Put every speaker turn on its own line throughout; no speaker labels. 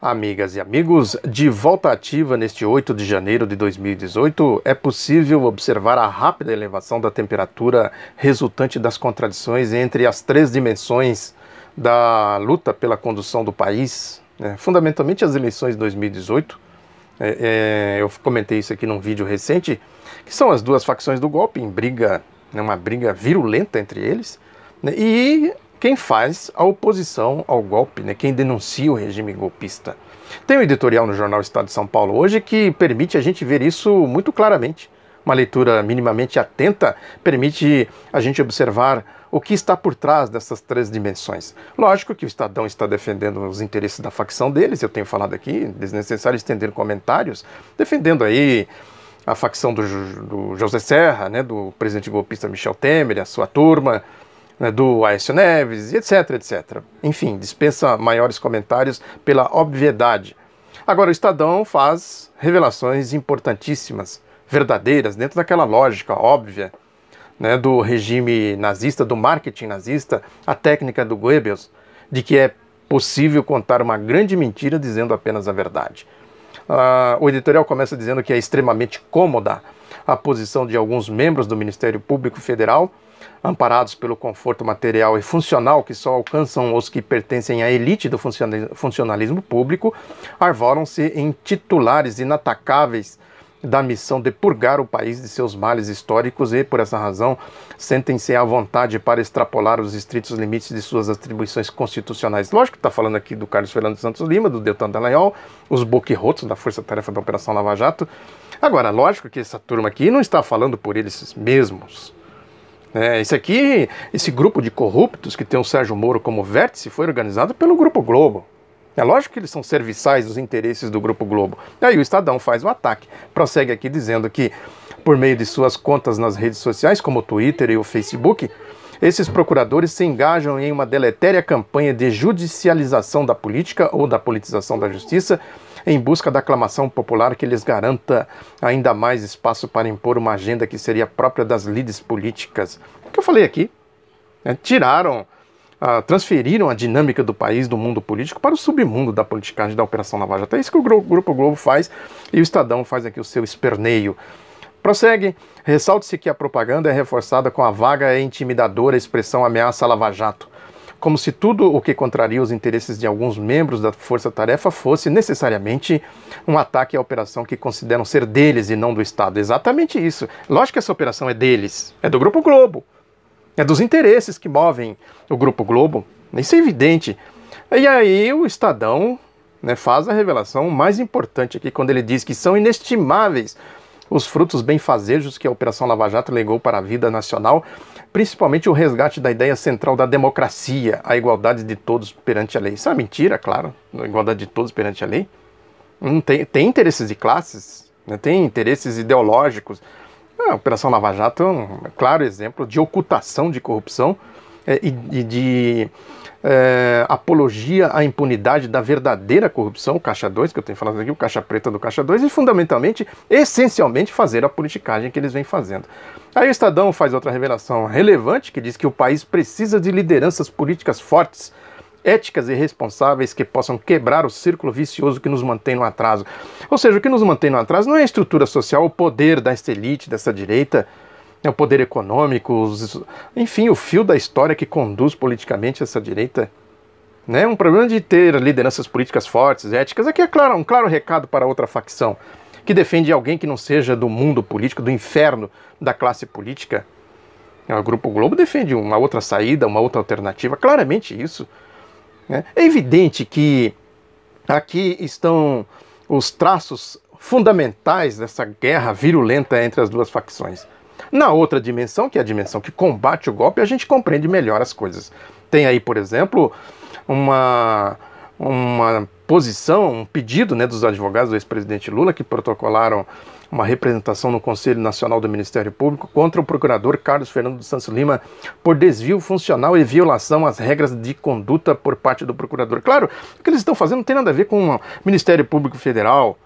Amigas e amigos, de volta ativa neste 8 de janeiro de 2018, é possível observar a rápida elevação da temperatura resultante das contradições entre as três dimensões da luta pela condução do país, fundamentalmente as eleições de 2018. Eu comentei isso aqui num vídeo recente, que são as duas facções do golpe em briga, uma briga virulenta entre eles, e quem faz a oposição ao golpe, quem denuncia o regime golpista. Tem um editorial no jornal Estado de São Paulo hoje que permite a gente ver isso muito claramente. Uma leitura minimamente atenta permite a gente observar o que está por trás dessas três dimensões. Lógico que o Estadão está defendendo os interesses da facção deles, eu tenho falado aqui, desnecessário estender comentários, defendendo aí a facção do José Serra, do presidente golpista Michel Temer, a sua turma, do Aécio Neves, etc, etc. Enfim, dispensa maiores comentários pela obviedade. Agora, o Estadão faz revelações importantíssimas, verdadeiras, dentro daquela lógica óbvia, do regime nazista, do marketing nazista, a técnica do Goebbels, de que é possível contar uma grande mentira dizendo apenas a verdade. O editorial começa dizendo que é extremamente cômoda a posição de alguns membros do Ministério Público Federal, amparados pelo conforto material e funcional que só alcançam os que pertencem à elite do funcionalismo público, arvoram-se em titulares inatacáveis da missão de purgar o país de seus males históricos e, por essa razão, sentem-se à vontade para extrapolar os estritos limites de suas atribuições constitucionais. Lógico que está falando aqui do Carlos Fernando Santos Lima, do Deltan Dallagnol, os boquirrotos da Força Tarefa da Operação Lava Jato. Agora, lógico que essa turma aqui não está falando por eles mesmos. Esse grupo de corruptos que tem o Sérgio Moro como vértice foi organizado pelo Grupo Globo. É lógico que eles são serviçais dos interesses do Grupo Globo. Aí o Estadão faz o ataque. Prossegue aqui dizendo que, por meio de suas contas nas redes sociais, como o Twitter e o Facebook, esses procuradores se engajam em uma deletéria campanha de judicialização da política ou da politização da justiça, em busca da aclamação popular que lhes garanta ainda mais espaço para impor uma agenda que seria própria das lides políticas. O que eu falei aqui, transferiram a dinâmica do país, do mundo político, para o submundo da politicagem da Operação Lava Jato. É isso que o Grupo Globo faz e o Estadão faz aqui o seu esperneio. Prossegue, ressalte-se que a propaganda é reforçada com a vaga e intimidadora expressão ameaça Lava Jato, como se tudo o que contraria os interesses de alguns membros da força-tarefa fosse necessariamente um ataque à operação que consideram ser deles e não do Estado. Exatamente isso. Lógico que essa operação é deles, é do Grupo Globo, é dos interesses que movem o Grupo Globo, isso é evidente. E aí o Estadão faz a revelação mais importante aqui, quando ele diz que são inestimáveis os frutos benfazejos que a Operação Lava Jato legou para a vida nacional, principalmente o resgate da ideia central da democracia, a igualdade de todos perante a lei. Isso é uma mentira, claro, a igualdade de todos perante a lei. Não tem interesses de classes, tem interesses ideológicos. A Operação Lava Jato é um claro exemplo de ocultação de corrupção e de apologia à impunidade da verdadeira corrupção, o Caixa 2, que eu tenho falado aqui, o Caixa Preta do Caixa 2, e fundamentalmente, essencialmente, fazer a politicagem que eles vêm fazendo. Aí o Estadão faz outra revelação relevante, que diz que o país precisa de lideranças políticas fortes, éticas e responsáveis que possam quebrar o círculo vicioso que nos mantém no atraso. Ou seja, o que nos mantém no atraso não é a estrutura social, o poder dessa elite, dessa direita, é o poder econômico, enfim, o fio da história que conduz politicamente essa direita. Um problema de ter lideranças políticas fortes, éticas. Aqui é claro, um claro recado para outra facção, que defende alguém que não seja do mundo político, do inferno da classe política. O Grupo Globo defende uma outra saída, uma outra alternativa, claramente isso. É evidente que aqui estão os traços fundamentais dessa guerra virulenta entre as duas facções. Na outra dimensão, que é a dimensão que combate o golpe, a gente compreende melhor as coisas. Tem aí, por exemplo, uma posição, um pedido dos advogados do ex-presidente Lula, que protocolaram uma representação no Conselho Nacional do Ministério Público contra o procurador Carlos Fernando Santos Lima por desvio funcional e violação às regras de conduta por parte do procurador. Claro, o que eles estão fazendo não tem nada a ver com o Ministério Público Federal,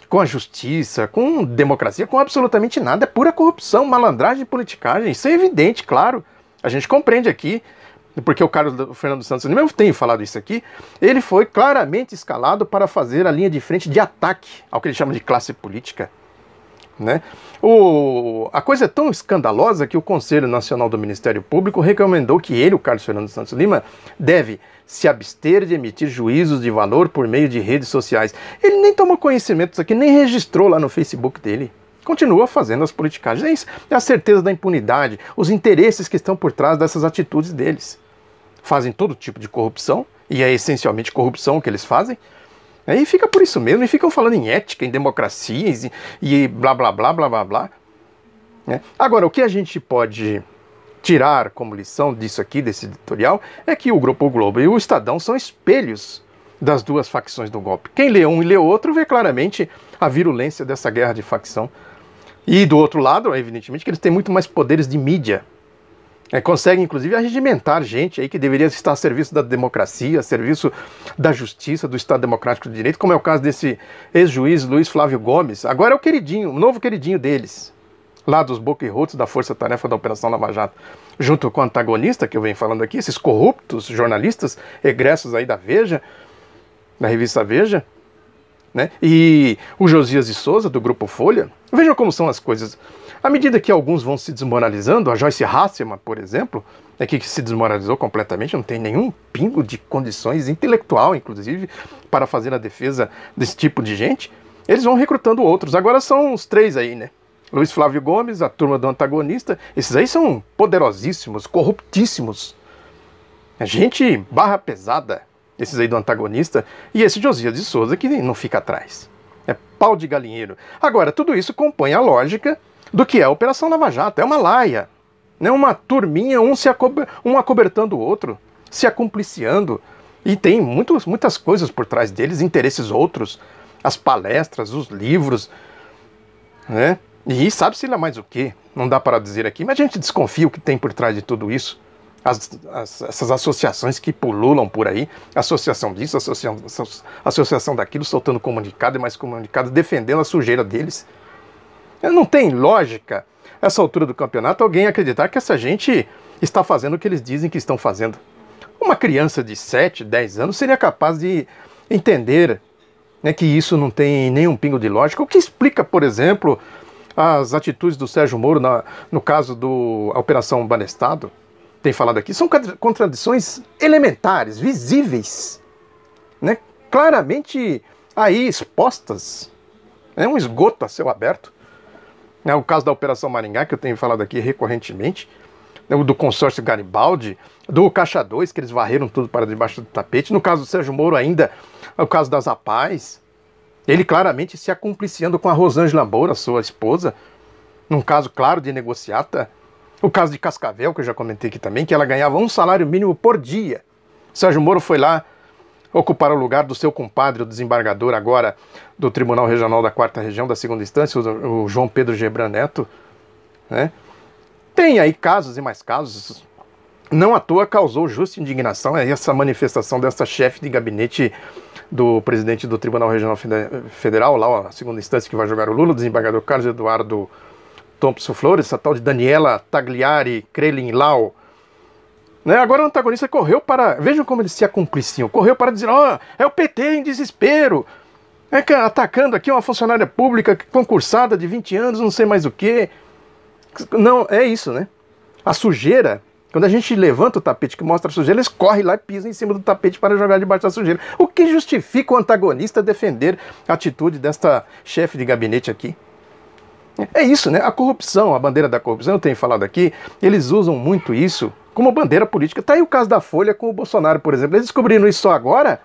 com a justiça, com democracia, com absolutamente nada. É pura corrupção, malandragem e politicagem. Isso é evidente, claro. A gente compreende aqui porque o Carlos Fernando Santos Lima, eu tenho falado isso aqui, ele foi claramente escalado para fazer a linha de frente de ataque ao que ele chama de classe política. Né? A coisa é tão escandalosa que o Conselho Nacional do Ministério Público recomendou que ele, o Carlos Fernando Santos Lima, deve se abster de emitir juízos de valor por meio de redes sociais. Ele nem tomou conhecimento disso aqui, nem registrou lá no Facebook dele. Continua fazendo as politicagens. É isso, é a certeza da impunidade, os interesses que estão por trás dessas atitudes deles. Fazem todo tipo de corrupção, e é essencialmente corrupção o que eles fazem. E fica por isso mesmo, e ficam falando em ética, em democracia, e blá blá blá blá blá blá. Agora, o que a gente pode tirar como lição disso aqui, desse editorial, é que o Grupo Globo e o Estadão são espelhos das duas facções do golpe. Quem lê um e lê outro vê claramente a virulência dessa guerra de facção. E do outro lado, evidentemente, que eles têm muito mais poderes de mídia. Conseguem, inclusive, arregimentar gente aí que deveria estar a serviço da democracia, a serviço da justiça, do Estado Democrático de Direito, como é o caso desse ex-juiz Luiz Flávio Gomes. Agora é o queridinho, o novo queridinho deles, lá dos boca-e-rotos da Força Tarefa da Operação Lava Jato, junto com o antagonista que eu venho falando aqui, esses corruptos jornalistas egressos aí da Veja, da revista Veja, né? E o Josias de Souza, do Grupo Folha. Vejam como são as coisas. À medida que alguns vão se desmoralizando, a Joyce Hasselmann, por exemplo, que se desmoralizou completamente, não tem nenhum pingo de condições intelectual, inclusive, para fazer a defesa desse tipo de gente, eles vão recrutando outros. Agora são os três aí, né? Luiz Flávio Gomes, a turma do antagonista, esses aí são poderosíssimos, corruptíssimos. Gente barra pesada, esses aí do antagonista, e esse Josias de Souza que não fica atrás. É pau de galinheiro. Agora, tudo isso compõe a lógica do que é a Operação Lava Jato. É uma laia, né? Uma turminha, um acobertando o outro, se acumpliciando. E tem muitas coisas por trás deles, interesses outros, as palestras, os livros, né? E sabe-se lá mais o que, não dá para dizer aqui, mas a gente desconfia o que tem por trás de tudo isso. Essas associações que pululam por aí, associação disso, associação daquilo, soltando comunicado e mais comunicado, defendendo a sujeira deles. Não tem lógica, essa altura do campeonato, alguém acreditar que essa gente está fazendo o que eles dizem que estão fazendo. Uma criança de 7, 10 anos seria capaz de entender, né, que isso não tem nenhum pingo de lógica, o que explica, por exemplo, as atitudes do Sérgio Moro no caso da Operação Banestado. Tem falado aqui, são contradições elementares, visíveis, né, claramente aí expostas. É um esgoto a céu aberto. É o caso da Operação Maringá, que eu tenho falado aqui recorrentemente, o do consórcio Garibaldi, do Caixa 2, que eles varreram tudo para debaixo do tapete. No caso do Sérgio Moro ainda, o caso das APAES, ele claramente se acumpliciando com a Rosângela Moura, sua esposa, num caso claro de negociata. O caso de Cascavel, que eu já comentei aqui também, que ela ganhava um salário mínimo por dia. Sérgio Moro foi lá ocupar o lugar do seu compadre, o desembargador agora do Tribunal Regional da 4ª Região, da 2ª Instância, o João Pedro Gebran Neto, né? Tem aí casos e mais casos. Não à toa causou justa indignação essa manifestação dessa chefe de gabinete do presidente do Tribunal Regional Federal, lá a 2ª Instância que vai julgar o Lula, o desembargador Carlos Eduardo Thompson Flores, essa tal de Daniela Tagliari Krelin Lau, né? Agora o antagonista correu para... Vejam como eles se acumpliciam. Correu para dizer, é o PT em desespero, atacando aqui uma funcionária pública concursada de 20 anos, não sei mais o quê. Não, é isso, né? A sujeira, quando a gente levanta o tapete que mostra a sujeira, eles correm lá e pisam em cima do tapete para jogar debaixo da sujeira. O que justifica o antagonista defender a atitude desta chefe de gabinete aqui? É isso, né? A corrupção, a bandeira da corrupção, eu tenho falado aqui, eles usam muito isso como bandeira política. Tá aí o caso da Folha com o Bolsonaro, por exemplo. Eles descobriram isso só agora?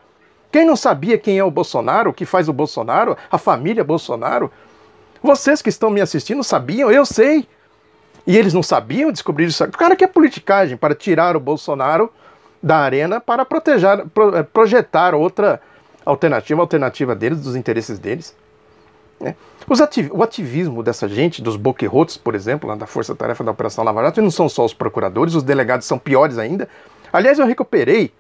Quem não sabia quem é o Bolsonaro, o que faz o Bolsonaro, a família Bolsonaro? Vocês que estão me assistindo sabiam? Eu sei. E eles não sabiam, descobriram isso. O cara quer politicagem para tirar o Bolsonaro da arena para projetar outra alternativa deles, dos interesses deles. O ativismo dessa gente, dos boquerrotos, por exemplo, lá da Força Tarefa da Operação Lava Jato, e não são só os procuradores, os delegados são piores ainda. Aliás, eu recuperei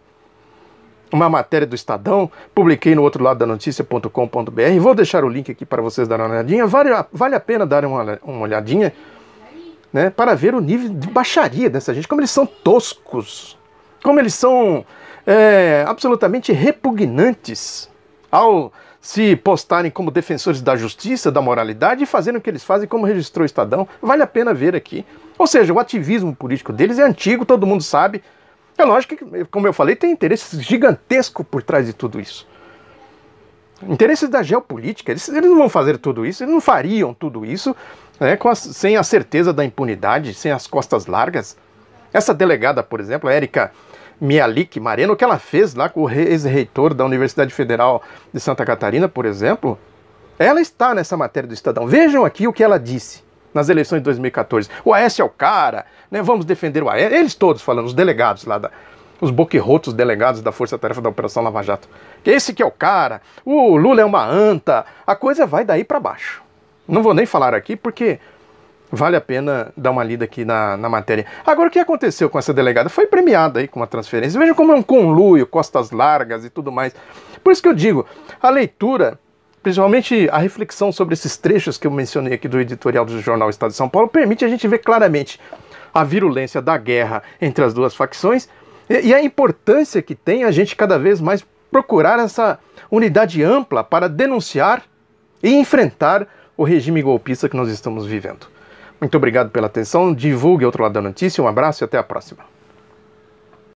uma matéria do Estadão, publiquei no outro lado da notícia.com.br, vou deixar o link aqui para vocês darem uma olhadinha, vale a pena darem uma olhadinha, né, para ver o nível de baixaria dessa gente, como eles são toscos, como eles são absolutamente repugnantes ao se postarem como defensores da justiça, da moralidade e fazendo o que eles fazem, como registrou o Estadão. Vale a pena ver aqui. Ou seja, o ativismo político deles é antigo, todo mundo sabe. É lógico que, como eu falei, tem interesse gigantesco por trás de tudo isso. Interesses da geopolítica, eles não vão fazer tudo isso, eles não fariam tudo isso, né, sem a certeza da impunidade, sem as costas largas. Essa delegada, por exemplo, a Érica Mialik Mareno, o que ela fez lá com o ex-reitor da Universidade Federal de Santa Catarina, por exemplo, ela está nessa matéria do Estadão. Vejam aqui o que ela disse nas eleições de 2014. O Aécio é o cara, né, vamos defender o Aécio. Eles todos falando, os delegados lá, os boquirrotos delegados da Força Tarefa da Operação Lava Jato. Esse que é o cara, o Lula é uma anta, a coisa vai daí para baixo. Não vou nem falar aqui porque vale a pena dar uma lida aqui na matéria. Agora, o que aconteceu com essa delegada? Foi premiada aí com uma transferência. Veja como é um conluio, costas largas e tudo mais. Por isso que eu digo, a leitura, principalmente a reflexão sobre esses trechos que eu mencionei aqui do editorial do jornal Estado de São Paulo, permite a gente ver claramente a virulência da guerra entre as duas facções e a importância que tem a gente cada vez mais procurar essa unidade ampla para denunciar e enfrentar o regime golpista que nós estamos vivendo. Muito obrigado pela atenção, divulgue Outro Lado da Notícia, um abraço e até a próxima.